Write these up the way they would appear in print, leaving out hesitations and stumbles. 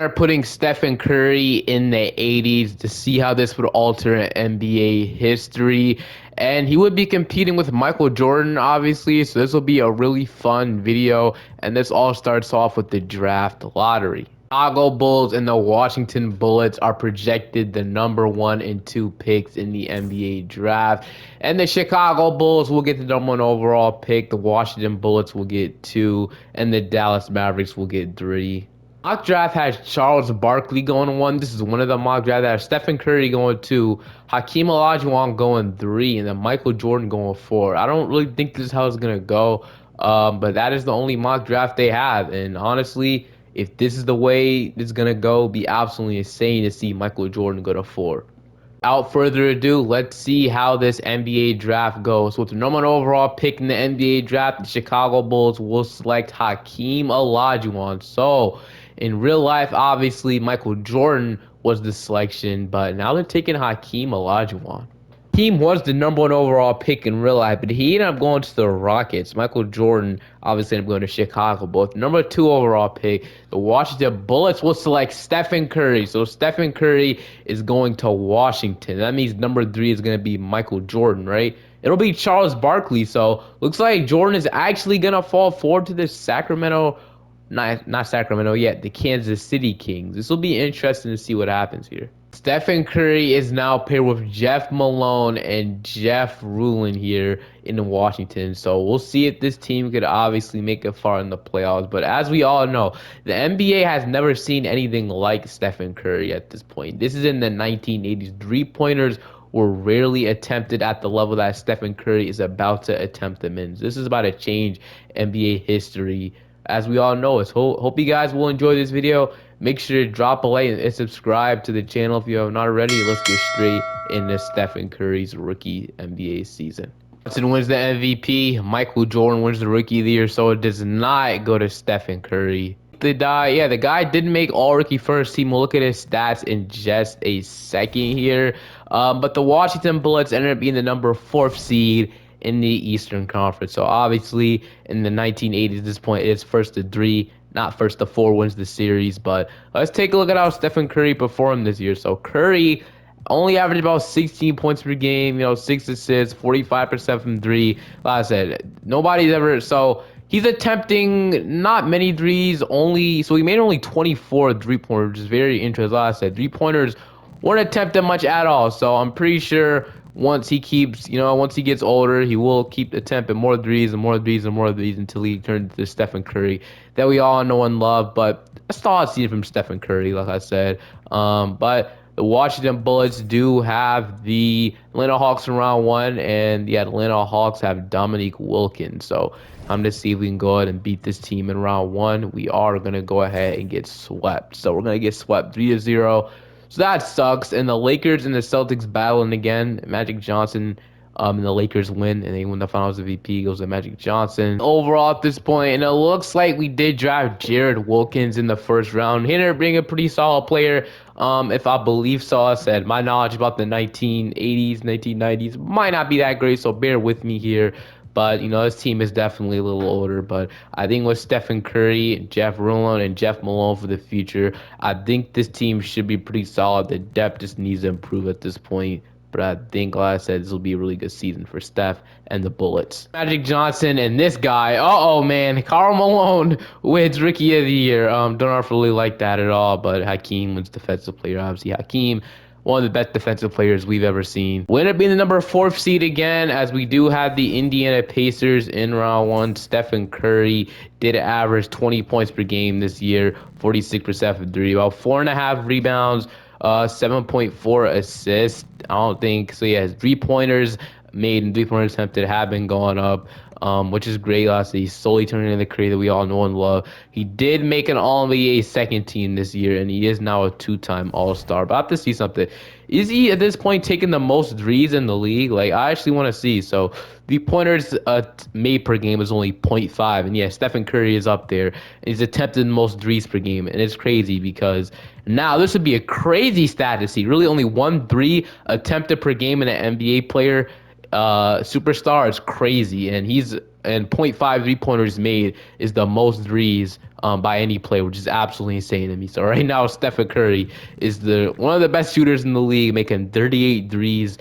Are putting Stephen Curry in the 80s to see how this would alter NBA history. And he would be competing with Michael Jordan, obviously. So this will be a really fun video. And this all starts off with the draft lottery. Chicago Bulls and the Washington Bullets are projected the number 1 and 2 picks in the NBA draft. And the Chicago Bulls will get the number 1 overall pick. The Washington Bullets will get 2. And the Dallas Mavericks will get 3. Mock draft has Charles Barkley going 1. This is one of the mock draft that has Stephen Curry going 2, Hakeem Olajuwon going 3, and then Michael Jordan going 4. I don't really think this is how it's gonna go, but that is the only mock draft they have. And honestly, if this is the way it's gonna go, it'd be absolutely insane to see Michael Jordan go to 4. Without further ado, let's see how this NBA draft goes. So with the number 1 overall pick in the NBA draft, the Chicago Bulls will select Hakeem Olajuwon. So in real life, obviously, Michael Jordan was the selection, but now they're taking Hakeem Olajuwon. Team was the number 1 overall pick in real life, but he ended up going to the Rockets. Michael Jordan obviously ended up going to Chicago. But the number 2 overall pick, the Washington Bullets will select Stephen Curry. So Stephen Curry is going to Washington. That means number 3 is going to be Michael Jordan, right? It'll be Charles Barkley. So looks like Jordan is actually going to fall forward to the Sacramento, not Sacramento yet, the Kansas City Kings. This will be interesting to see what happens here. Stephen Curry is now paired with Jeff Malone and Jeff Ruland here in Washington. So we'll see if this team could obviously make it far in the playoffs. But as we all know, the NBA has never seen anything like Stephen Curry at this point. This is in the 1980s. Three-pointers were rarely attempted at the level that Stephen Curry is about to attempt them in. This is about to change NBA history. As we all know, hope you guys will enjoy this video. Make sure to drop a like and subscribe to the channel if you have not already. Let's get straight into Stephen Curry's rookie NBA season. Johnson wins the MVP. Michael Jordan wins the Rookie of the Year, so it does not go to Stephen Curry. The guy didn't make all rookie first team. We'll look at his stats in just a second here. But the Washington Bullets ended up being the number 4th seed in the Eastern Conference. So obviously in the 1980s, at this point, it's first to 3, not first to 4 wins the series. But let's take a look at how Stephen Curry performed this year. So Curry only averaged about 16 points per game, 6 assists, 45% from 3. Like I said, nobody's ever, so he's attempting not many threes, so he made only 24 3-pointers, which is very interesting. Like I said, 3-pointers weren't attempted much at all. So I'm pretty sure once he gets older, he will keep attempting more threes and more threes and more threes until he turns to Stephen Curry that we all know and love. But that's all I've seen from Stephen Curry, like I said. But the Washington Bullets do have the Atlanta Hawks in round 1, and the Atlanta Hawks have Dominique Wilkins. So I'm to see if we can go ahead and beat this team in round 1. We are going to go ahead and get swept. So we're going to get swept 3-0. So that sucks. And the Lakers and the Celtics battling again. Magic Johnson and the Lakers win, and they win the Finals MVP. Goes to Magic Johnson. Overall, at this point, and it looks like we did draft Jared Wilkins in the first round. He ended up being a pretty solid player. If I believe so, I said my knowledge about the 1980s, 1990s might not be that great, so bear with me here. But, this team is definitely a little older. But I think with Stephen Curry, Jeff Ruland, and Jeff Malone for the future, I think this team should be pretty solid. The depth just needs to improve at this point. But I think, like I said, this will be a really good season for Steph and the Bullets. Magic Johnson and this guy, man, Karl Malone wins Rookie of the Year. Don't really like that at all. But Hakeem wins Defensive Player. Obviously, Hakeem, one of the best defensive players we've ever seen. We ended up being the number 4th seed again, as we do have the Indiana Pacers in round 1. Stephen Curry did average 20 points per game this year, 46% from 3, about 4.5 rebounds, 7.4 assists. I don't think so. Yeah, his 3-pointers made and 3-pointers attempted have been going up, which is great. Lastly, he's slowly turning into the Curry that we all know and love. He did make an All-NBA second team this year, and he is now a 2-time All-Star. But I have to see something. Is he at this point taking the most threes in the league? Like, I actually want to see. So the pointers made per game is only 0.5, and yeah, Stephen Curry is up there. And he's attempted the most threes per game, and it's crazy because now this would be a crazy stat to see. Really, only 1 3 attempted per game in an NBA player superstar is crazy, and he's and point 0.5 3-pointers made is the most threes by any player, which is absolutely insane to me. So right now, Stephen Curry is the one of the best shooters in the league, making 38 threes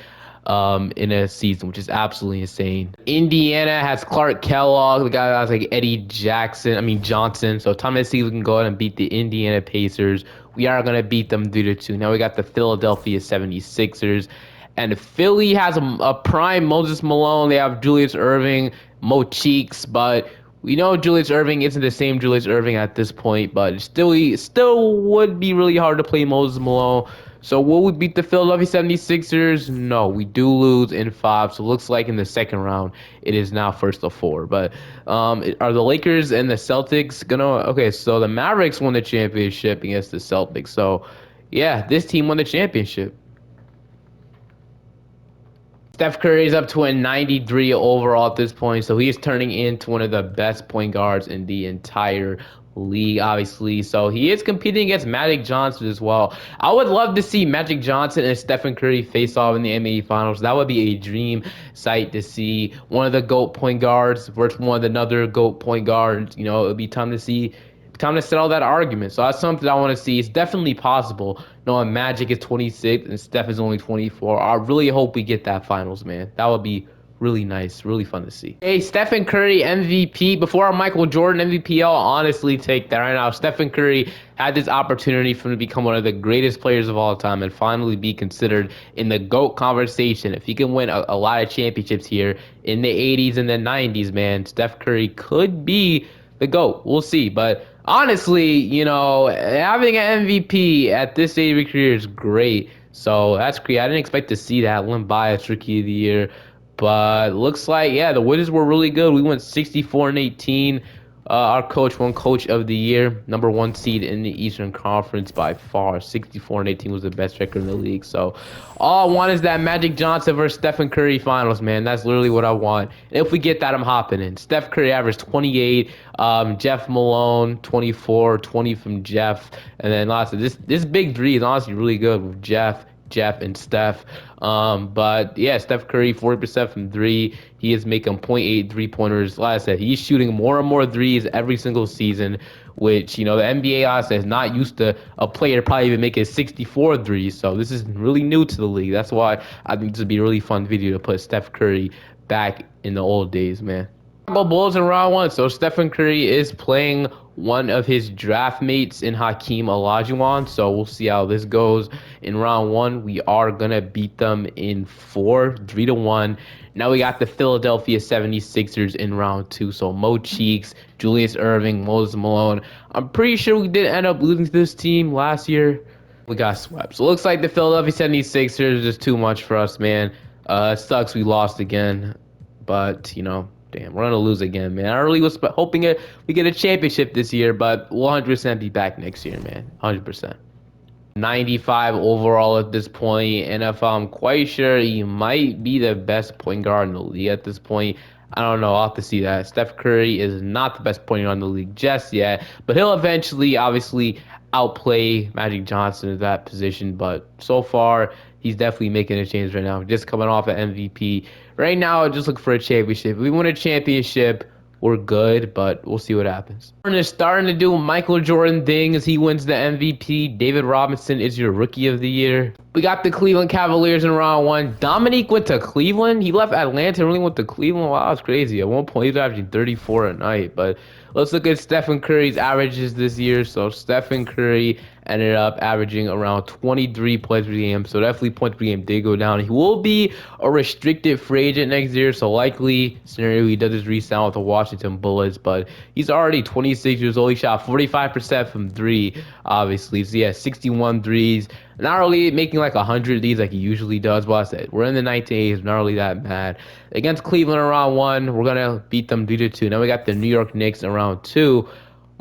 in a season, which is absolutely insane. Indiana has Clark Kellogg, the guy that's like Johnson. So Tom see we can go ahead and beat the Indiana Pacers. We are going to beat them 3-2. Now we got the Philadelphia 76ers. And Philly has a prime Moses Malone. They have Julius Irving, Mo Cheeks, but we know Julius Irving isn't the same Julius Irving at this point, but it still would be really hard to play Moses Malone. So will we beat the Philadelphia 76ers? No, we do lose in 5. So it looks like in the second round, it is now first of 4. But are the Lakers and the Celtics gonna? Okay, so the Mavericks won the championship against the Celtics. So yeah, this team won the championship. Steph Curry is up to a 93 overall at this point, so he's turning into one of the best point guards in the entire league, obviously. So he is competing against Magic Johnson as well. I would love to see Magic Johnson and Stephen Curry face off in the NBA Finals. That would be a dream sight to see one of the GOAT point guards versus one of another GOAT point guards. You know, it would be time to settle that argument. So that's something I want to see. It's definitely possible. Knowing Magic is 26 and Steph is only 24. I really hope we get that finals, man. That would be really nice, really fun to see. Hey, Stephen Curry MVP. Before our Michael Jordan MVP, I'll honestly take that right now. Stephen Curry had this opportunity for him to become one of the greatest players of all time and finally be considered in the GOAT conversation. If he can win a lot of championships here in the 80s and the 90s, man, Steph Curry could be the GOAT. We'll see. But honestly, you know, having an MVP at this stage of your career is great. So that's great. I didn't expect to see that. Len Bias, Rookie of the Year. But looks like, yeah, the Wizards were really good. We went 64-18. Our coach won Coach of the Year, number 1 seed in the Eastern Conference by far. 64-18 was the best record in the league. So all I want is that Magic Johnson versus Stephen Curry finals, man. That's literally what I want. And if we get that, I'm hopping in. Steph Curry averaged 28. Jeff Malone, 24, 20 from Jeff. And then lots of this big three is honestly really good with Jeff, and Steph. But yeah, Steph Curry, 40% from 3. He is making 0.8 3-pointers. Like I said, he's shooting more and more threes every single season, which, you know, the NBA honestly is not used to a player probably even making 64 threes. So this is really new to the league. That's why I think this would be a really fun video to put Steph Curry back in the old days, man. Chicago Bulls in round 1. So Stephen Curry is playing one of his draft mates in Hakeem Olajuwon. So we'll see how this goes in round 1. We are going to beat them in 4, 3-1. Now we got the Philadelphia 76ers in round 2. So Mo Cheeks, Julius Irving, Moses Malone. I'm pretty sure we did end up losing to this team last year. We got swept. So it looks like the Philadelphia 76ers is just too much for us, man. It sucks we lost again. But, you know, damn, we're going to lose again, man. I really was hoping we get a championship this year, but we'll 100% be back next year, man. 100%. 95 overall at this point, and if I'm quite sure he might be the best point guard in the league at this point. I don't know. I'll have to see that. Steph Curry is not the best point guard in the league just yet, but he'll eventually, obviously, outplay Magic Johnson in that position. But so far, he's definitely making a change right now. Just coming off an MVP. Right now, just look for a championship. If we win a championship, we're good, but we'll see what happens. We're starting to do Michael Jordan things. He wins the MVP. David Robinson is your Rookie of the Year. We got the Cleveland Cavaliers in round 1. Dominique went to Cleveland. He left Atlanta and really went to Cleveland. Wow, that's crazy. At one point, he was averaging 34 a night. But let's look at Stephen Curry's averages this year. So Stephen Curry ended up averaging around 23 points per game. So definitely points per game did go down. He will be a restricted free agent next year. So likely scenario he does his re-sign with the Washington Bullets. But he's already 26 years old. He shot 45% from 3, obviously. So yeah, 61 threes. Not really making like 100 of these like he usually does. But I said, we're in the 1980s. Not really that bad. Against Cleveland in round 1, we're going to beat them 3-2. Now we got the New York Knicks in round 2.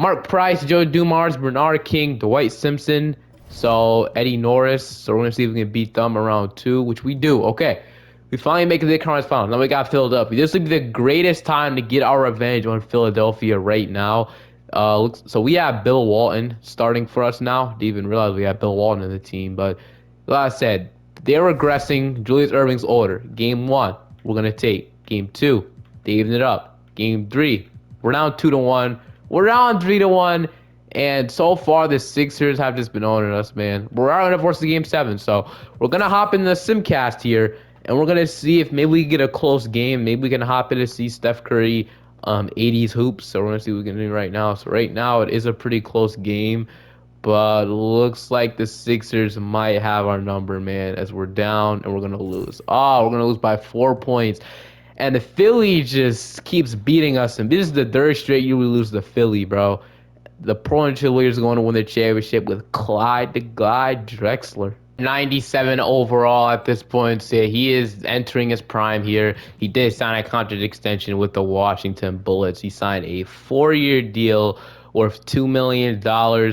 Mark Price, Joe Dumars, Bernard King, Dwight Simpson, so Eddie Norris. So we're going to see if we can beat them around 2, which we do. Okay. We finally make the conference final. Now we got Philadelphia. This would be the greatest time to get our revenge on Philadelphia right now. So we have Bill Walton starting for us now. Didn't even realize we have Bill Walton in the team. But like I said, they're regressing. Julius Irving's older. Game 1, we're going to take. Game 2, they evened it up. Game 3. We're down 2-1. We're down 3-1. And so far, the Sixers have just been owning us, man. We're out of force to Game 7. So we're going to hop in the Simcast here. And we're going to see if maybe we get a close game. Maybe we can hop in to see Steph Curry 80s hoops. So we're going to see what we can do right now. So right now, it is a pretty close game. But looks like the Sixers might have our number, man, as we're down and we're going to lose. Oh, we're going to lose by 4 points. And the Philly just keeps beating us. And this is the third straight year we lose to Philly, bro. The Portland Trailblazers are going to win the championship with Clyde the Glide Drexler. 97 overall at this point. So he is entering his prime here. He did sign a contract extension with the Washington Bullets. He signed a 4-year deal worth $2 million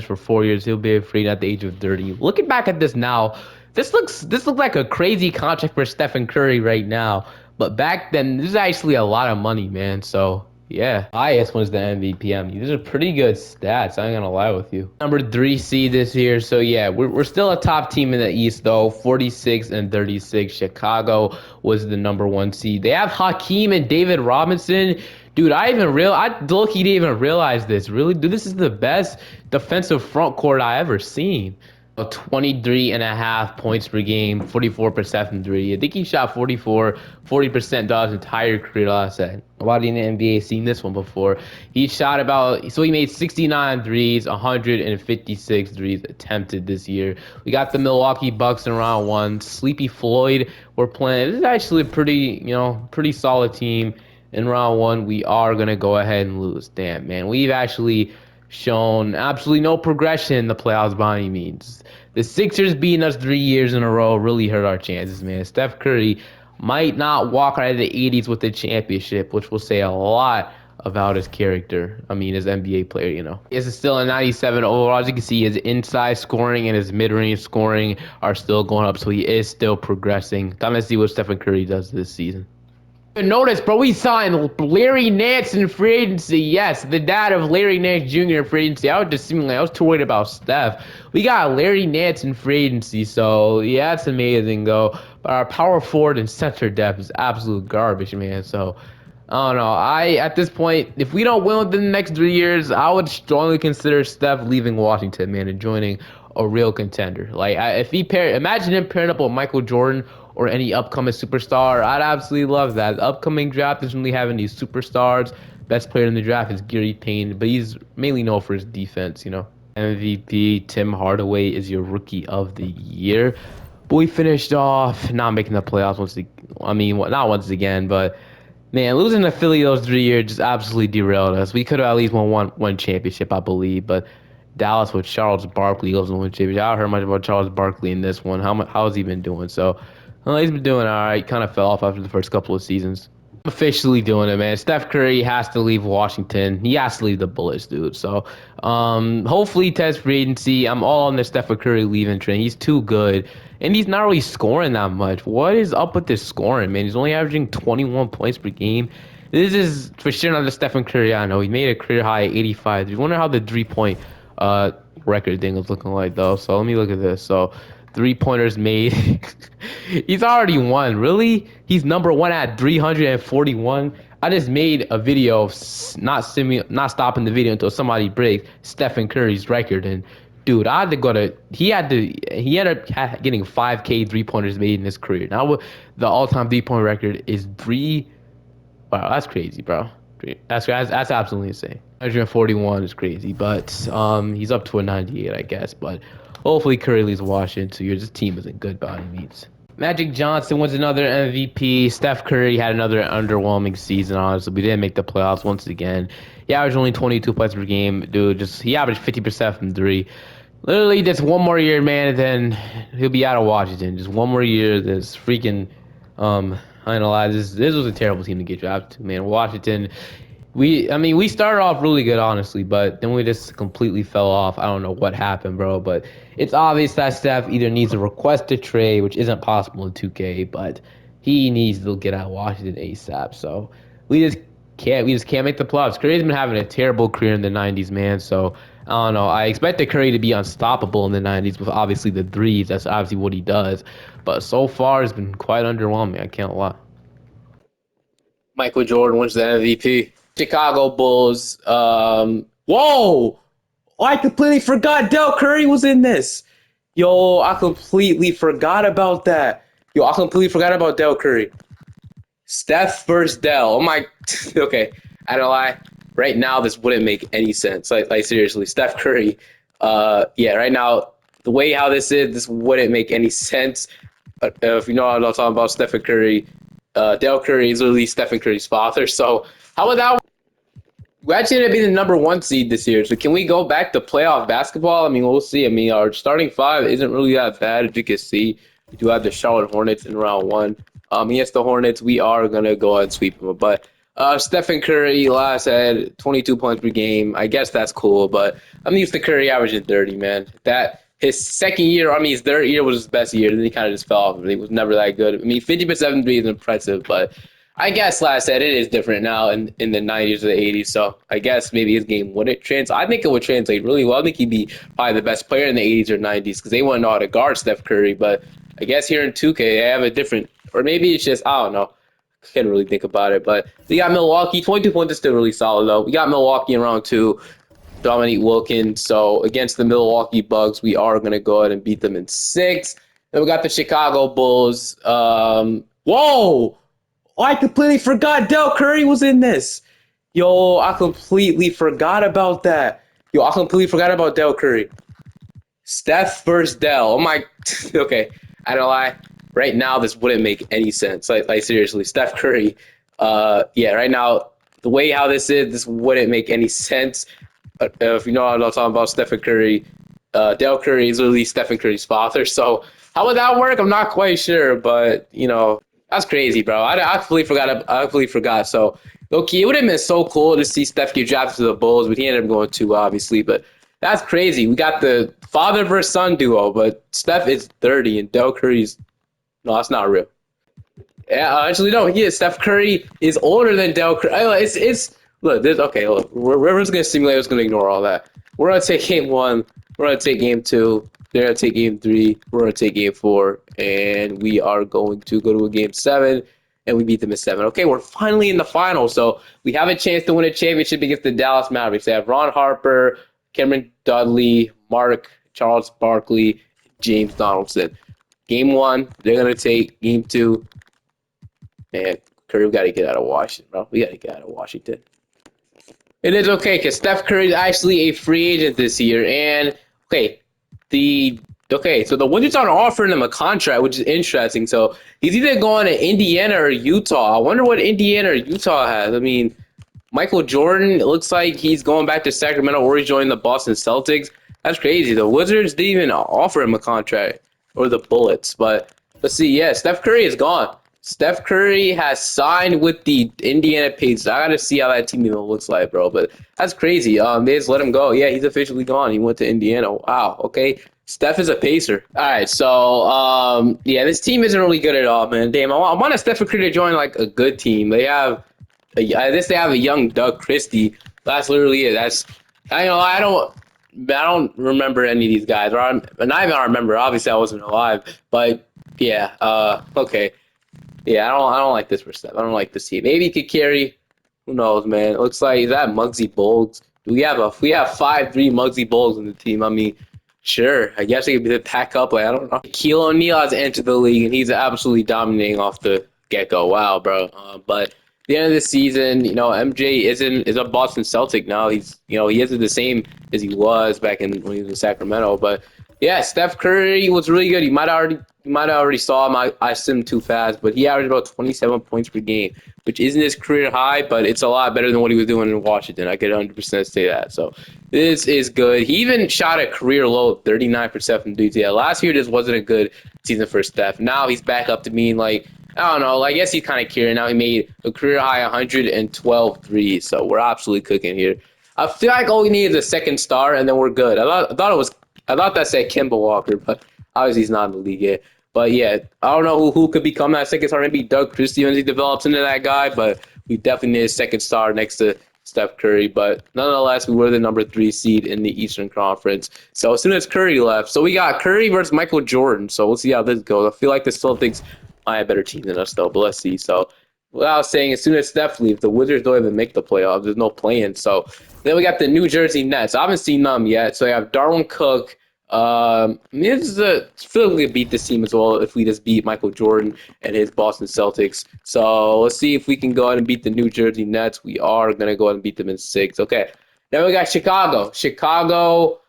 for 4 years. He'll be free at the age of 30. Looking back at this now, this looks like a crazy contract for Stephen Curry right now. But back then, this is actually a lot of money, man. So yeah, highest was the MVP. I mean, these are pretty good stats. I ain't gonna lie with you. Number 3 seed this year. So yeah, we're still a top team in the East though. 46 and 36. Chicago was the number 1 seed. They have Hakeem and David Robinson. Dude, I low-key didn't even realize this. Really, dude, this is the best defensive front court I ever seen. 23.5 points per game, 44% from 3. I think he shot 40% throughout his entire career last night. Nobody in the NBA seen this one before. He made 69 threes, 156 threes attempted this year. We got the Milwaukee Bucks in round 1. Sleepy Floyd we're playing. This is actually a pretty solid team. In round 1, we are going to go ahead and lose. Damn, man. We've actually shown absolutely no progression in the playoffs by any means. The Sixers beating us 3 years in a row really hurt our chances, man. Steph Curry might not walk out of the 80s with the championship, which will say a lot about his character. I mean, his NBA player, you know. This is still a 97 overall. As you can see, his inside scoring and his mid-range scoring are still going up, so he is still progressing. Time to see what Stephen Curry does this season. Notice, bro, we signed Larry Nance in free agency. Yes, the dad of Larry Nance Jr. in free agency. I was too worried about Steph. We got Larry Nance in free agency, so yeah, that's amazing, though. But our power forward and center depth is absolute garbage, man. So I don't know. At this point, if we don't win within the next 3 years, I would strongly consider Steph leaving Washington, man, and joining a real contender. Like, imagine him pairing up with Michael Jordan or any upcoming superstar. I'd absolutely love that. The upcoming draft doesn't really have any superstars. Best player in the draft is Gary Payne, but he's mainly known for his defense, you know. MVP Tim Hardaway is your rookie of the year. But we finished off not making the playoffs not once again, but man, losing to Philly those 3 years just absolutely derailed us. We could have at least won one championship, I believe, but Dallas with Charles Barkley goes and win championship. I haven't heard much about Charles Barkley in this one. How's he been doing? So, well, he's been doing all right. Kind of fell off after the first couple of seasons. I'm officially doing it, man. Steph Curry has to leave Washington. He has to leave the Bullets, dude. So, hopefully, test free agency. I'm all on the Steph Curry leaving train. He's too good, and he's not really scoring that much. What is up with this scoring, man? He's only averaging 21 points per game. This is for sure not the Stephen Curry I know. He made a career high 85. You wonder how the 3-point record thing is looking like, though. So let me look at this. So 3-pointers made. He's already won. Really? He's number 1 at 341. I just made a video of not stopping the video until somebody breaks Stephen Curry's record. And dude, he ended up getting 5K 3-pointers made in his career. Now the all-time 3-point record is 3. Wow, that's crazy, bro. That's absolutely insane. 141 is crazy, but he's up to a 98, I guess. But hopefully Curry leaves Washington 2 years. This team isn't good by any means. Magic Johnson wins another MVP. Steph Curry had another underwhelming season, honestly. We didn't make the playoffs once again. He averaged only 22 points per game. Dude, he averaged 50% from 3. Literally, just one more year, man, and then he'll be out of Washington. Just one more year. This freaking, I ain't gonna lie, this was a terrible team to get drafted to, man. Washington, we started off really good, honestly, but then we just completely fell off. I don't know what happened, bro, but it's obvious that Steph either needs to request a trade, which isn't possible in 2K, but he needs to get out of Washington ASAP. So we just can't make the playoffs. Curry's been having a terrible career in the 90s, man. So I don't know. I expected Curry to be unstoppable in the 90s with obviously the threes. That's obviously what he does. But so far, it's been quite underwhelming. I can't lie. Michael Jordan wins the MVP. Chicago Bulls. Whoa! Oh, I completely forgot Del Curry was in this. Yo, I completely forgot about that. Yo, I completely forgot about Del Curry. Steph versus Dell. Oh my. Okay, I don't lie. Right now, this wouldn't make any sense. Like seriously, Steph Curry. Yeah. Right now, the way how this wouldn't make any sense. If you know what I'm talking about, Stephen Curry. Dell Curry is literally Stephen Curry's father. So how would that? We're actually gonna be the number one seed this year. So can we go back to playoff basketball? I mean, we'll see. I mean, our starting five isn't really that bad, as you can see. We do have the Charlotte Hornets in round one. Against the Hornets, we are gonna go ahead and sweep them. But Stephen Curry last had 22 points per game. I guess that's cool, but I'm used to Curry averaging 30, man. That his second year, I mean, his third year was his best year. Then he kind of just fell off. He was never that good. I mean, 50% three is impressive, but I guess, like I said, it is different now in the 90s or the 80s. So I guess maybe his game wouldn't translate. I think it would translate really well. I think he'd be probably the best player in the 80s or 90s because they wouldn't know how to guard Steph Curry. But I guess here in 2K, they have a different, or maybe it's just, I don't know. Can't really think about it. But we got Milwaukee. 22 points is still really solid, though. We got Milwaukee in round two. Dominique Wilkins. So against the Milwaukee Bucks, we are going to go ahead and beat them in six. Then we got the Chicago Bulls. Whoa! Oh, I completely forgot Del Curry was in this. Yo, I completely forgot about that. Yo, I completely forgot about Del Curry. Steph versus Dell. Oh my. Okay, I don't lie. Right now, this wouldn't make any sense. Like seriously, Steph Curry. Yeah. Right now, the way how this wouldn't make any sense. If you know what I'm talking about, Stephen Curry. Del Curry is literally Stephen Curry's father. So how would that work? I'm not quite sure, but that's crazy, bro. I completely forgot. I completely forgot. So okay, it would have been so cool to see Steph get drafted to the Bulls, but he ended up going two, obviously. But that's crazy. We got the father versus son duo, but Steph is 30 and Del Curry's no, that's not real. Yeah, actually, no. He is. Steph Curry is older than Del Curry. It's look. This okay. Look, whoever's gonna simulate is gonna ignore all that. We're gonna take game one. We're gonna take game two. They're gonna take game three. We're gonna take game four, and we are going to go to a game seven, and we beat them in seven. Okay, we're finally in the final, so we have a chance to win a championship against the Dallas Mavericks. They have Ron Harper, Cameron Dudley, Mark Charles Barkley, James Donaldson. Game one, they're gonna take game two. Man, Curry, we got to get out of Washington, bro. We got to get out of Washington. It is okay because Steph Curry is actually a free agent this year, and okay, so the Wizards are offering him a contract, which is interesting. So he's either going to Indiana or Utah. I wonder what Indiana or Utah has. I mean, Michael Jordan, it looks like he's going back to Sacramento or he's joining the Boston Celtics. That's crazy. The Wizards didn't even offer him a contract, or the Bullets. But let's see. Yeah, Steph Curry is gone. Steph Curry has signed with the Indiana Pacers. I gotta see how that team even looks like, bro. But that's crazy. They just let him go. Yeah, he's officially gone. He went to Indiana. Wow. Okay. Steph is a Pacer. All right. So yeah, this team isn't really good at all, man. Damn, I want a Steph Curry to join like a good team. They have, I guess they have a young Doug Christie. That's literally it. I don't remember any of these guys. Or not even I remember. Obviously, I wasn't alive. But yeah. Okay. Yeah, I don't like this for Steph. I don't like this team. Maybe he could carry. Who knows, man? It looks like is that Muggsy Bogues. Do we have 5'3" Muggsy Bogues in the team? I mean, sure. I guess he could be the backup. Like I don't know. Shaquille O'Neal has entered the league and he's absolutely dominating off the get go. Wow, bro. But at the end of the season, MJ is a Boston Celtic now. He isn't the same as he was back when he was in Sacramento. But yeah, Steph Curry was really good. You might have already saw him. I simmed too fast, but he averaged about 27 points per game, which isn't his career high, but it's a lot better than what he was doing in Washington. I could 100% say that. So this is good. He even shot a career low of 39% from three. Yeah, last year this wasn't a good season for Steph. Now he's back up to being like, I don't know. I guess he's kind of curing. Now he made a career high 112 threes. So we're absolutely cooking here. I feel like all we need is a second star, and then we're good. I thought that said Kemba Walker, but obviously he's not in the league yet. But yeah, I don't know who could become that second star. Maybe Doug Christie when he develops into that guy, but we definitely need a second star next to Steph Curry. But nonetheless, we were the number 3 seed in the Eastern Conference. So as soon as Curry left, so we got Curry versus Michael Jordan. So we'll see how this goes. I feel like the Celtics might have a better team than us, though, but let's see. So Well, I was saying as soon as Steph leaves, the Wizards don't even make the playoffs. There's no play-in. So then we got the New Jersey Nets. I haven't seen them yet. So we have Darwin Cook. This is a feel like we could beat this team as well if we just beat Michael Jordan and his Boston Celtics. So let's see if we can go ahead and beat the New Jersey Nets. We are gonna go ahead and beat them in 6. Okay. Then we got Chicago. Chicago.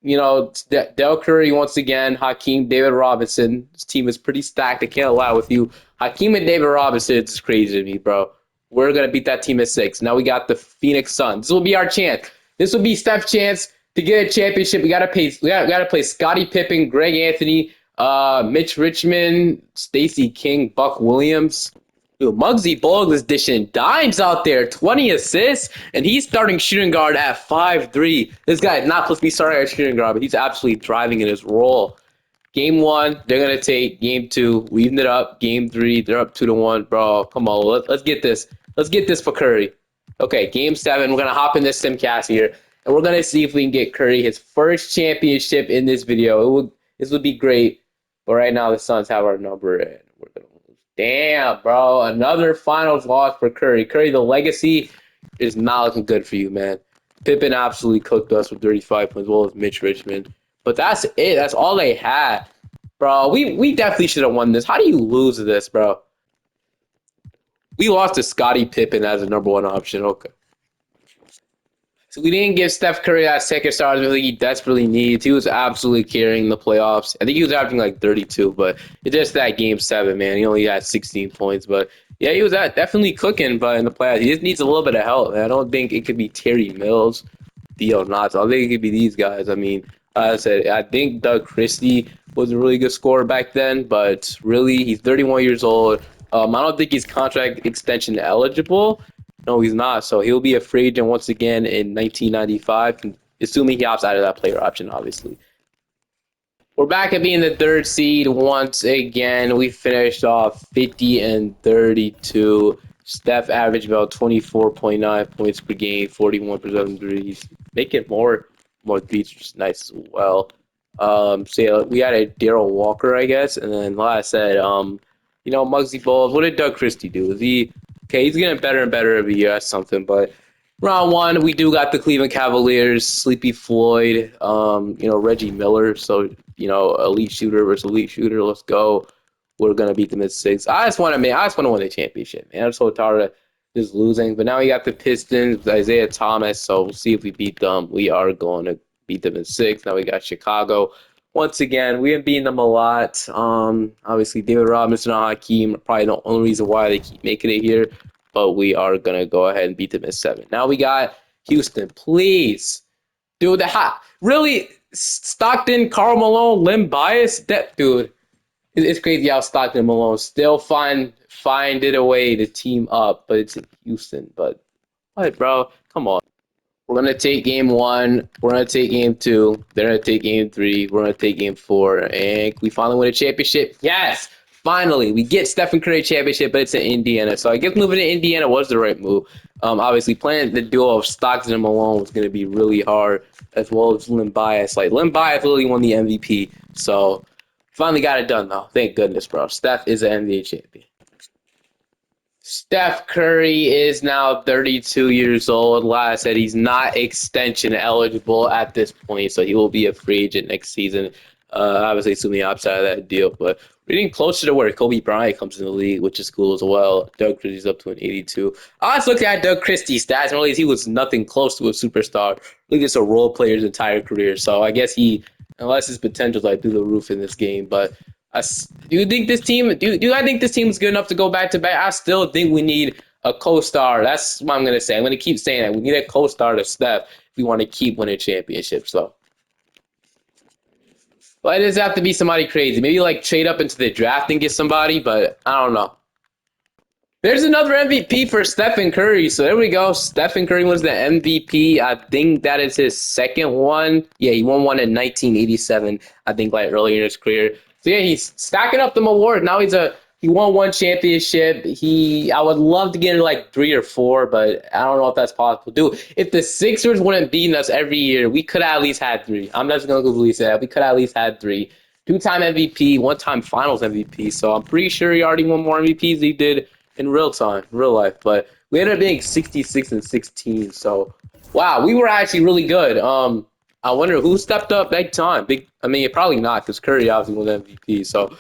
Del Curry once again, Hakeem, David Robinson. This team is pretty stacked. I can't lie with you. Hakeem and David Robinson, it's crazy to me, bro. We're gonna beat that team at 6. Now we got the Phoenix Suns. This will be our chance. This will be Steph's chance to get a championship. We gotta play Scottie Pippen, Greg Anthony, Mitch Richmond, Stacey King, Buck Williams. Dude, Muggsy Bogues is dishing dimes out there, 20 assists, and he's starting shooting guard at 5'3". This guy is not supposed to be starting at shooting guard, but he's absolutely thriving in his role. Game 1, they're gonna take. Game 2, we evened it up. Game 3, they're up 2-1. Bro, come on, let's get this. Let's get this for Curry. Okay, Game 7, we're gonna hop in this simcast here, and we're gonna see if we can get Curry his first championship in this video. This would be great, but right now the Suns have our number, and we're gonna. Damn, bro. Another finals loss for Curry. Curry, the legacy is not looking good for you, man. Pippen absolutely cooked us with 35 points, as well as Mitch Richmond. But that's it. That's all they had. Bro, we definitely should have won this. How do you lose this, bro? We lost to Scottie Pippen as a number 1 option. Okay. So we didn't give Steph Curry that second star that he desperately needs. He was absolutely carrying the playoffs. I think he was averaging like 32, but it's just that Game 7, man. He only had 16 points, but yeah, he was definitely cooking. But in the playoffs, he just needs a little bit of help. Man. I don't think it could be Terry Mills, Theo Knox. I don't think it could be these guys. I mean, like I said, I think Doug Christie was a really good scorer back then, but really, he's 31 years old. I don't think he's contract extension eligible. No, he's not. So he'll be a free agent once again in 1995, assuming he opts out of that player option, obviously. We're back at being the 3rd seed once again. We finished off 50-32. Steph averaged about 24.9 points per game, 41% threes. Making more threes, which is nice as well. So yeah, we had a Daryl Walker, I guess, and then like I said, Muggsy Bogues. What did Doug Christie do? Okay, he's getting better and better every year. That's something. But round 1, we do got the Cleveland Cavaliers, Sleepy Floyd, Reggie Miller. So, elite shooter versus elite shooter. Let's go. We're gonna beat them at 6. I just want to win the championship, man. I'm so tired of just losing. But now we got the Pistons with Isaiah Thomas. So we'll see if we beat them. We are going to beat them in 6. Now we got Chicago. Once again, we have beaten them a lot. Obviously, David Robinson and Hakeem are probably the only reason why they keep making it here. But we are going to go ahead and beat them in 7. Now we got Houston. Please. Dude, really? Stockton, Karl Malone, Lim Bias? Dude, it's crazy how Stockton and Malone still find it a way to team up. But it's in Houston. But what, bro? Come on. We're going to take Game 1. We're going to take Game 2. They're going to take Game 3. We're going to take Game 4. And we finally win a championship. Yes! Finally, we get Stephen Curry championship, but it's in Indiana. So I guess moving to Indiana was the right move. Obviously, playing the duo of Stockton and Malone was going to be really hard, as well as Lim Bias. Like, Lim Bias literally won the MVP. So finally got it done, though. Thank goodness, bro. Steph is an NBA champion. Steph Curry is now 32 years old. Like I said, he's not extension eligible at this point, so he will be a free agent next season. Obviously, assuming he opts out of that deal, but we're getting closer to where Kobe Bryant comes in the league, which is cool as well. Doug Christie's up to an 82. I was looking at Doug Christie's stats and realized he was nothing close to a superstar. Look at a role player's entire career. So I guess unless his potential's like through the roof in this game, but. Do you think this team? Do I think this team is good enough to go back to back? I still think we need a co-star. That's what I'm gonna say. I'm gonna keep saying that we need a co-star to Steph if we want to keep winning championships. So, but it does have to be somebody crazy. Maybe like trade up into the draft and get somebody. But I don't know. There's another MVP for Stephen Curry. So there we go. Stephen Curry was the MVP. I think that is his second one. Yeah, he won one in 1987. I think like earlier in his career. So yeah, he's stacking up them awards. Now he won 1 championship. I would love to get into like 3 or 4, but I don't know if that's possible. Dude, if the Sixers wouldn't beating us every year, we could have at least had 3. I'm just gonna completely say that. We could have at least had 3. 2-time MVP, 1-time finals MVP. So I'm pretty sure he already won more MVPs than he did in real time, real life. But we ended up being 66-16. So, wow, we were actually really good. I wonder who stepped up big time. Big, I mean, probably not because Curry obviously won MVP. So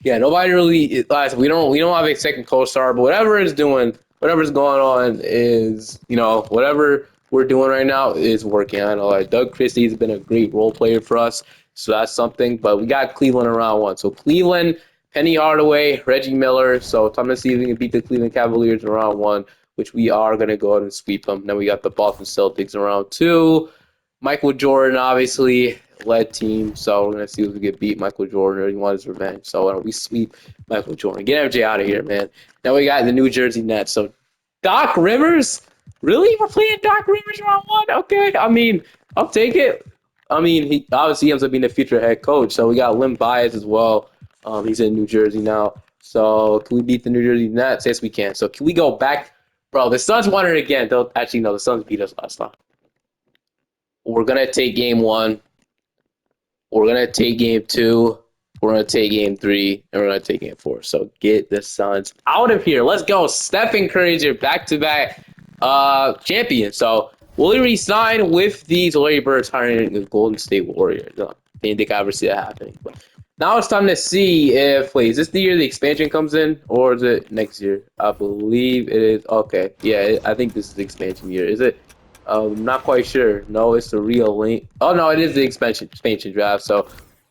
yeah, nobody really. We don't have a second co-star, but whatever's going on is whatever we're doing right now is working. I know like Doug Christie's been a great role player for us, so that's something. But we got Cleveland in round one, so Cleveland, Penny Hardaway, Reggie Miller. So time to see if we can beat the Cleveland Cavaliers in round one, which we are gonna go ahead and sweep them. Then we got the Boston Celtics in round two. Michael Jordan, obviously, led team, so we're gonna see if we can beat Michael Jordan or he wants his revenge. So why don't we sweep Michael Jordan? Get MJ out of here, man. Now we got the New Jersey Nets. So Doc Rivers, really? We're playing Doc Rivers round one? Okay, I mean, I'll take it. I mean, he obviously ends up being the future head coach. So we got Lim Bias as well. He's in New Jersey now. So can we beat the New Jersey Nets? Yes, we can. So can we go back, bro? The Suns won it again. They'll actually no, the Suns beat us last time. We're gonna take game one. We're gonna take game two. We're gonna take game three, and we're gonna take game four. So get the Suns out of here. Let's go. Stephen Curry's your back-to-back champion. So will he resign with the Larry Bird hiring the Golden State Warriors? No, didn't think I ever see that happening. But now it's time to see if is this the year the expansion comes in, or is it next year? I believe it is. Okay, yeah, I think this is the expansion year. Is it? Not quite sure. No, it's the real link. Oh no, it is the expansion draft. So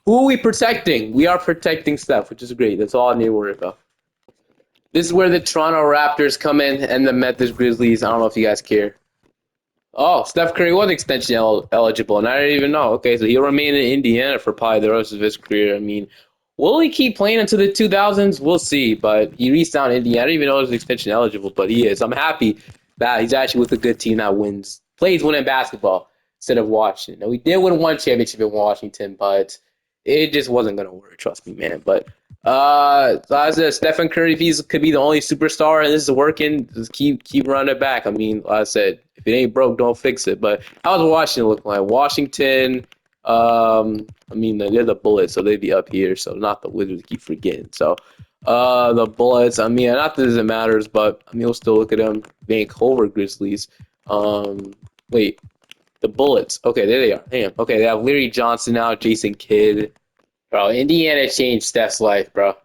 who are we protecting? We are protecting Steph, which is great. That's all I need to worry about. This is where the Toronto Raptors come in and the Memphis Grizzlies. I don't know if you guys care. Oh, Steph Curry was extension eligible, and I didn't even know. Okay, so he'll remain in Indiana for probably the rest of his career. I mean, will he keep playing into the 2000s? We'll see, but he reached out in Indiana. I didn't even know he was extension eligible, but he is. I'm happy that he's actually with a good team that plays winning basketball instead of Washington. Now, we did win one championship in Washington, but it just wasn't going to work, trust me, man. But so I said, Stephen Curry, if he could be the only superstar and this is working, just keep running it back. I mean, like I said, if it ain't broke, don't fix it. But how's Washington looking like? Washington, I mean, they're the Bullets, so they'd be up here. So not the Wizards, keep forgetting. So the Bullets, I mean, not that it matters, but I mean, we'll still look at them. Vancouver Grizzlies. Wait, the Bullets. Okay, there they are. Damn. Okay, they have Larry Johnson now, Jason Kidd. Bro, Indiana changed Steph's life, bro.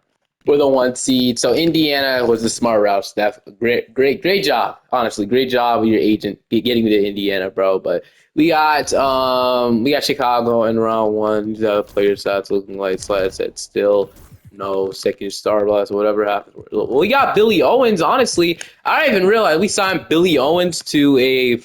We're the one seed. So Indiana was the smart route, Steph. Great job. Honestly, great job with your agent getting me to Indiana, bro. But we got Chicago in round one. These other players that's looking like I said, still no second star blast or whatever happened. Well, we got Billy Owens, honestly. I didn't even realize we signed Billy Owens to a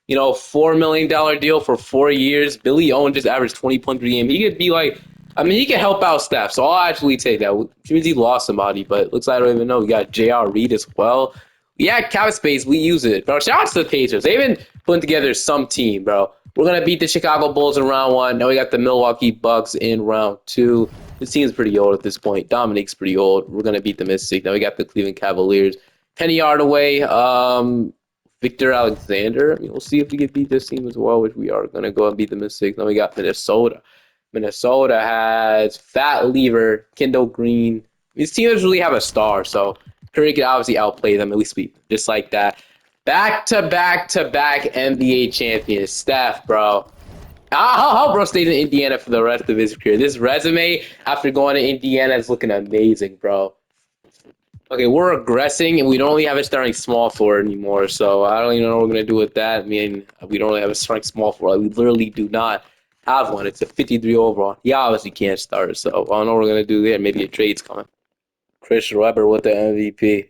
$4 million deal for 4 years. Billy Owens just averaged 20 points per game. He could be like, I mean, he can help out Steph, so I'll actually take that. Which means he lost somebody, but it looks like I don't even know. We got J.R. Reed as well. Yeah, cap space, we use it. Bro, shout out to the Pacers. They've been putting together some team, bro. We're going to beat the Chicago Bulls in round one. Now we got the Milwaukee Bucks in round two. This team's pretty old at this point. Dominique's pretty old. We're going to beat the Mystics. Now we got the Cleveland Cavaliers. Penny Hardaway, Victor Alexander. I mean, we'll see if we can beat this team as well, which we are going to go and beat the Mystics. Now we got Minnesota. Minnesota has Fat Lever, Kendall Green. These teams really have a star, so Curry could obviously outplay them, at least just like that. Back-to-back NBA champions. Steph, bro. I hope bro stays in Indiana for the rest of his career. This resume after going to Indiana is looking amazing, bro. Okay, we're regressing, and we don't really have a starting small forward anymore, so I don't even know what we're going to do with that. I mean, we don't really have a starting small forward. We literally do not have one. It's a 53 overall. He obviously can't start, so I don't know what we're going to do there. Maybe a trade's coming. Chris Webber with the MVP.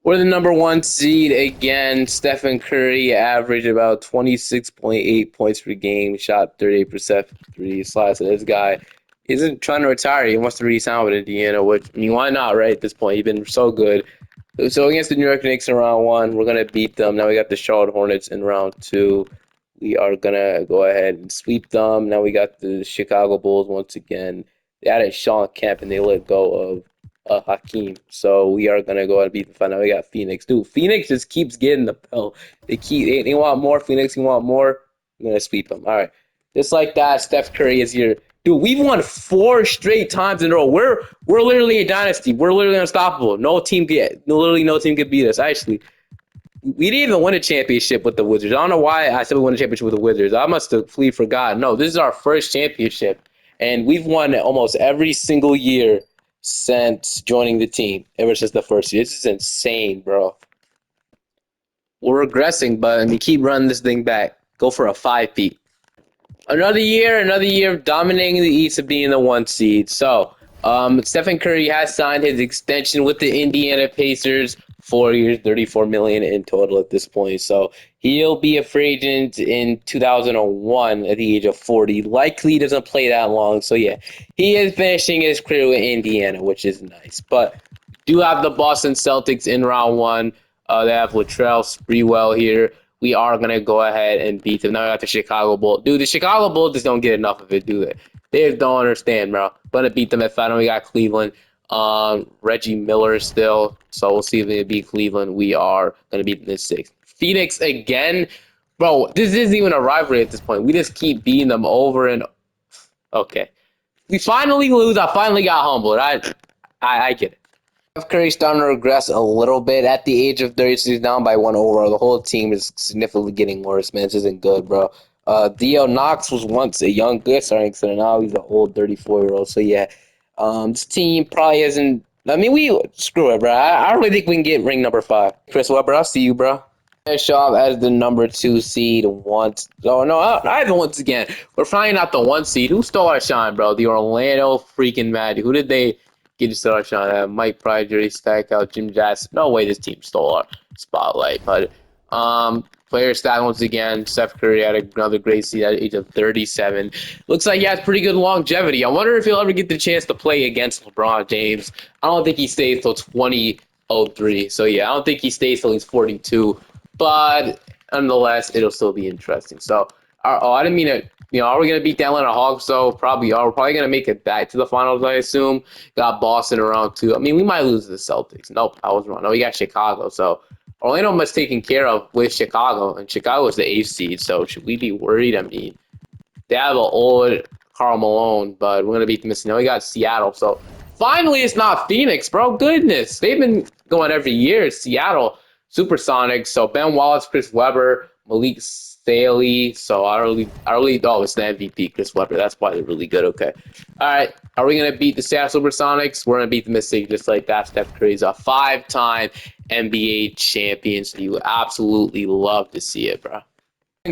We're the number one seed again. Stephen Curry averaged about 26.8 points per game, shot 38% three slides. So this guy isn't trying to retire. He wants to re-sign with Indiana, which, I mean, why not, right, at this point? He's been so good. So against the New York Knicks in round one, we're going to beat them. Now we got the Charlotte Hornets in round two. We are going to go ahead and sweep them. Now we got the Chicago Bulls once again. They added Sean Kemp, and they let go of Hakeem. So we are going to go ahead and beat the final. We got Phoenix. Dude, Phoenix just keeps getting the bell. They want more. Phoenix, you want more. I'm going to sweep them. All right. Just like that, Steph Curry is here. Dude, we've won 4 straight times in a row. We're literally a dynasty. We're literally unstoppable. Literally no team could beat us. Actually, we didn't even win a championship with the Wizards. I don't know why I said we won a championship with the Wizards. I must have completely forgot. No, this is our first championship, and we've won almost every single year since joining the team. Ever since the first year, this is insane, bro. We're regressing, but I mean, keep running this thing back. Go for a 5-peat. Another year of dominating the East of being the 1 seed. So, Stephen Curry has signed his extension with the Indiana Pacers. 4 years, $34 million in total at this point. So he'll be a free agent in 2001 at the age of 40. Likely doesn't play that long. So yeah, he is finishing his career with Indiana, which is nice. But do have the Boston Celtics in round one. They have Latrell Sprewell here. We are going to go ahead and beat them. Now we got the Chicago Bulls. Dude, the Chicago Bulls just don't get enough of it, do they? They just don't understand, bro. Going to beat them at final. We got Cleveland. Reggie Miller still. So we'll see if they beat Cleveland. We are going to beat them in 6. Phoenix again. Bro, this isn't even a rivalry at this point. We just keep beating them over and... Okay. We finally lose. I finally got humbled. I get it. Steph Curry's starting to regress a little bit at the age of 36, he's down by 1 overall. The whole team is significantly getting worse, man. This isn't good, bro. Theo Knox was once a young good starting center. Now he's an old 34-year-old. So, yeah, this team probably isn't. I mean, screw it, bro. I really think we can get ring number 5. Chris Webber, I'll see you, bro. Finish off as the number 2 seed once. Oh, no, I haven't once again. We're finally not the 1 seed. Who stole our shine, bro? The Orlando freaking Magic. Who did they get to start our shine? Mike Pryor, Jerry Stackhouse, Jim Jackson. No way this team stole our spotlight. But player stat once again, Steph Curry had another great season at the age of 37. Looks like he has pretty good longevity. I wonder if he'll ever get the chance to play against LeBron James. I don't think he stays till 2003. So yeah, I don't think he stays till he's 42. But nonetheless, it'll still be interesting. So, I didn't mean it. Are we going to beat the Atlanta Hawks, though? Probably are. We're probably going to make it back to the finals, I assume. Got Boston around 2. I mean, we might lose to the Celtics. Nope, I was wrong. No, we got Chicago. So, Orlando must taken care of with Chicago. And Chicago is the 8th seed. So, should we be worried? I mean, they have an old Karl Malone, but we're going to beat them. Now we got Seattle. So, finally, it's not Phoenix, bro. Goodness. They've been going every year. Seattle. Supersonics. So Ben Wallace, Chris Webber, Malik Staley. So I really it's the MVP, Chris Webber. That's why they're really good. Okay. All right. Are we gonna beat the Seattle Supersonics? We're gonna beat the Mystics just like that. Steph Curry's a 5-time NBA champion. So you absolutely love to see it, bro.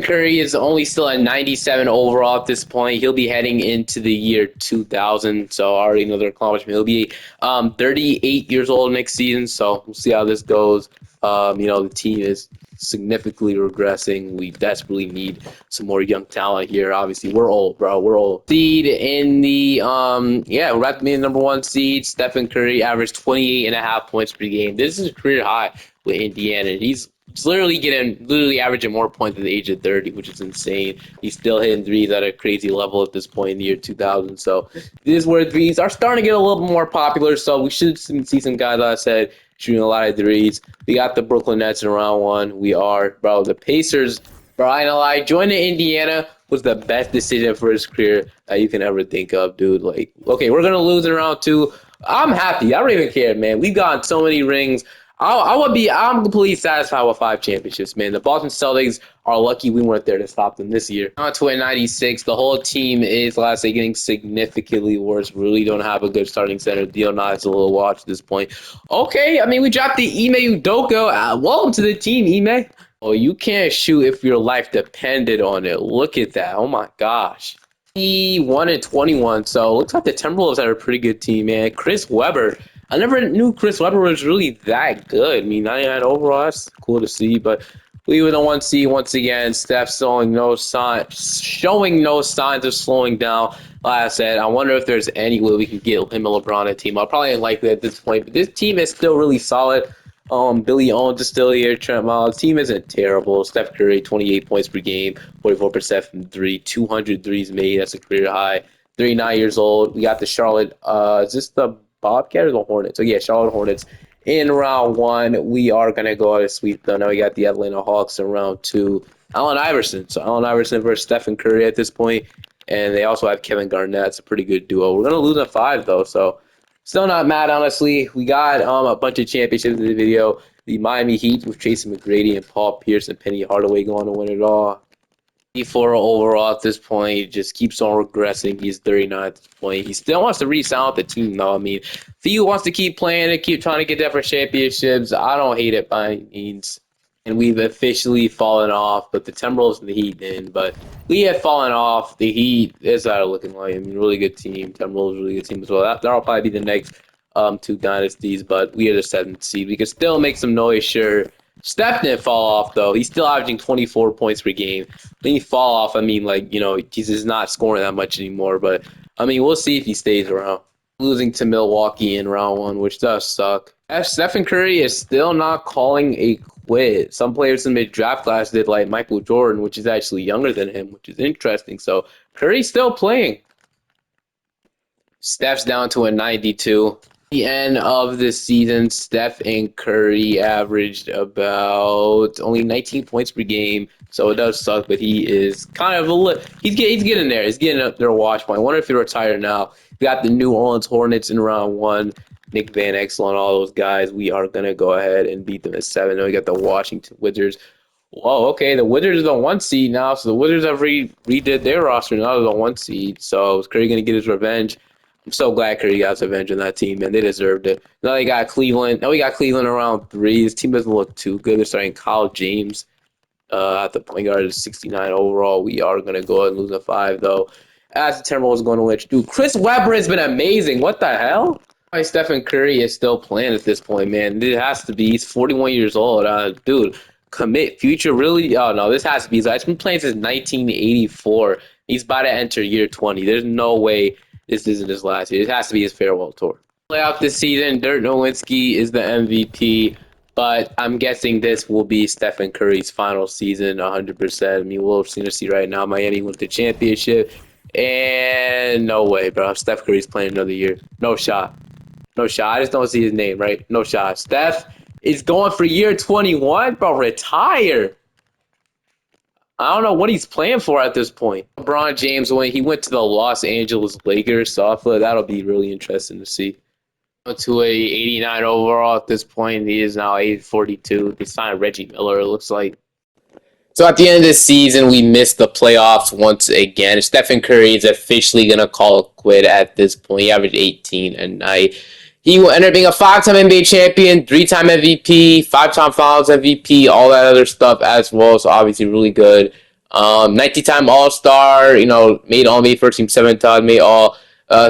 Curry is only still at 97 overall at this point. He'll be heading into the year 2000, so already another accomplishment. He'll be 38 years old next season, so we'll see how this goes. The team is significantly regressing. We desperately need some more young talent here. Obviously, we're old, bro. We're old. Seed in the we're about to be the number 1 seed. Stephen Curry averaged 28.5 points per game. This is a career high with Indiana. He's literally averaging more points at the age of 30, which is insane. He's still hitting threes at a crazy level at this point in the year 2000. So this is where threes are starting to get a little bit more popular. So we should see some guys, like I said, shooting a lot of threes. We got the Brooklyn Nets in round 1. The Pacers, bro, I know I joining Indiana was the best decision for his career that you can ever think of, dude. Like, okay, we're going to lose in round 2. I'm happy. I don't even care, man. We've gotten so many rings. I'm completely satisfied with 5 championships, man. The Boston Celtics are lucky we weren't there to stop them this year. On to 96. The whole team is, last say, getting significantly worse. We really don't have a good starting center. Theo Knox a little watch at this point. Okay, I mean, we dropped the Ime Udoka. Welcome to the team, Ime. Oh, you can't shoot if your life depended on it. Look at that. Oh, my gosh. He 1-21, so looks like the Timberwolves have a pretty good team, man. Chris Webber. I never knew Chris Webber was really that good. I mean, 99 overall, that's cool to see. But we were the 1 seed once again. Steph showing no signs of slowing down. Like I said, I wonder if there's any way we can get him and LeBron a team. I'm probably unlikely at this point, but this team is still really solid. Billy Owens is still here. Trent Miles. Team isn't terrible. Steph Curry, 28 points per game, 44% from 3, 200 threes made. That's a career high. 39 years old. We got the Charlotte. Is this the Bobcat or the Hornets? So yeah, Charlotte Hornets in round one. We are going to go out of sweep, though. Now we got the Atlanta Hawks in round two. Allen Iverson. So Allen Iverson versus Stephen Curry at this point. And they also have Kevin Garnett. It's a pretty good duo. We're going to lose in five, though. So still not mad, honestly. We got a bunch of championships in the video. The Miami Heat with Tracy McGrady and Paul Pierce and Penny Hardaway going to win it all. 84 overall at this point. He just keeps on regressing. He's 39 at this point. He still wants to re-sign with the team, though. I mean, if he wants to keep playing and keep trying to get that for championships, I don't hate it by any means. And we've officially fallen off, but the Timberwolves and the Heat didn't. But we have fallen off. The Heat is out of looking like. I mean, really good team. Timberwolves, really good team as well. That'll probably be the next two dynasties, but we are the seventh seed. We can still make some noise, sure. Steph didn't fall off, though. He's still averaging 24 points per game. When he fall off, I mean, like, you know, he's just not scoring that much anymore. But, I mean, we'll see if he stays around. Losing to Milwaukee in round one, which does suck. Stephen Curry is still not calling a quit. Some players in the mid-draft class did, like Michael Jordan, which is actually younger than him, which is interesting. So, Curry's still playing. Steph's down to a 92. The end of the season, Steph and Curry averaged about only 19 points per game, so it does suck. But he is kind of he's getting there. He's getting up there. Watch point. I wonder if he'll retire now. We got the New Orleans Hornets in round one. Nick Van Exel and all those guys. We are gonna go ahead and beat them at 7. Then we got the Washington Wizards. Whoa, okay. The Wizards are the 1 seed now, so the Wizards have redid their roster. Now they're the 1 seed. So is Curry gonna get his revenge? I'm so glad Curry got his revenge on that team, man. They deserved it. Now they got Cleveland. Now we got Cleveland around 3. This team doesn't look too good. They're starting Kyle James at the point guard, 69 overall. We are going to go ahead and lose a 5, though. As the Timberwolves going to win. Dude, Chris Webber has been amazing. What the hell? Why Stephen Curry is still playing at this point, man. It has to be. He's 41 years old. Dude, commit. Future, really? Oh, no, this has to be. He's been playing since 1984. He's about to enter year 20. There's no way this isn't his last year. It has to be his farewell tour. Playoff this season, Dirk Nowitzki is the MVP, but I'm guessing this will be Stephen Curry's final season 100%. I mean, we'll see right now. Miami won the championship, and no way, bro. Steph Curry's playing another year. No shot. No shot. I just don't see his name, right? No shot. Steph is going for year 21, bro. Retire. I don't know what he's playing for at this point. LeBron James, when he went to the Los Angeles Lakers, so I feel like that'll be really interesting to see. To a 89 overall at this point, he is now 842. They signed Reggie Miller, it looks like. So at the end of the season, we missed the playoffs once again. Stephen Curry is officially going to call it quit at this point. He averaged 18 a night. He will end up being a 5-time NBA champion, 3-time MVP, 5-time Finals MVP, all that other stuff as well. So obviously really good. 19-time All-Star, you know, made All-NBA first team 7 times, made All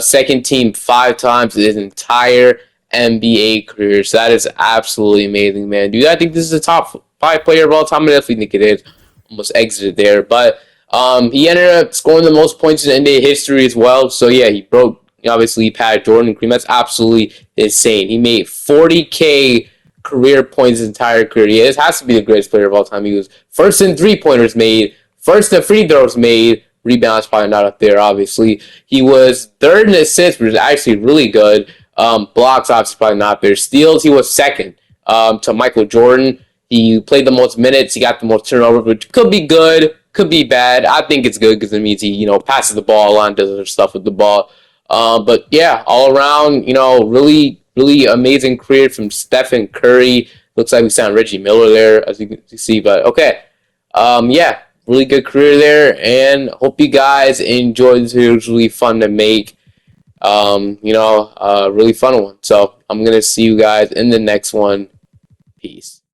second team 5 times his entire NBA career. So that is absolutely amazing, man. Dude, I think this is a top 5 player of all time. I definitely think it is. Almost exited there, but he ended up scoring the most points in NBA history as well. So yeah, he broke. Obviously, Pat Jordan and Kareem. That's absolutely insane. He made 40K career points his entire career. Yeah, this has to be the greatest player of all time. He was first in 3-pointers made, first in free throws made. Rebounds probably not up there, obviously. He was third in assists, which is actually really good. Blocks, obviously, probably not there. Steals, he was second to Michael Jordan. He played the most minutes. He got the most turnovers, which could be good, could be bad. I think it's good because it means he, you know, passes the ball a lot and does other stuff with the ball. But yeah, all around, you know, really, really amazing career from Stephen Curry. Looks like we signed Reggie Miller there, as you can see. But okay, yeah, really good career there, and hope you guys enjoyed this video. It was really fun to make. You know, really fun one. So I'm gonna see you guys in the next one. Peace.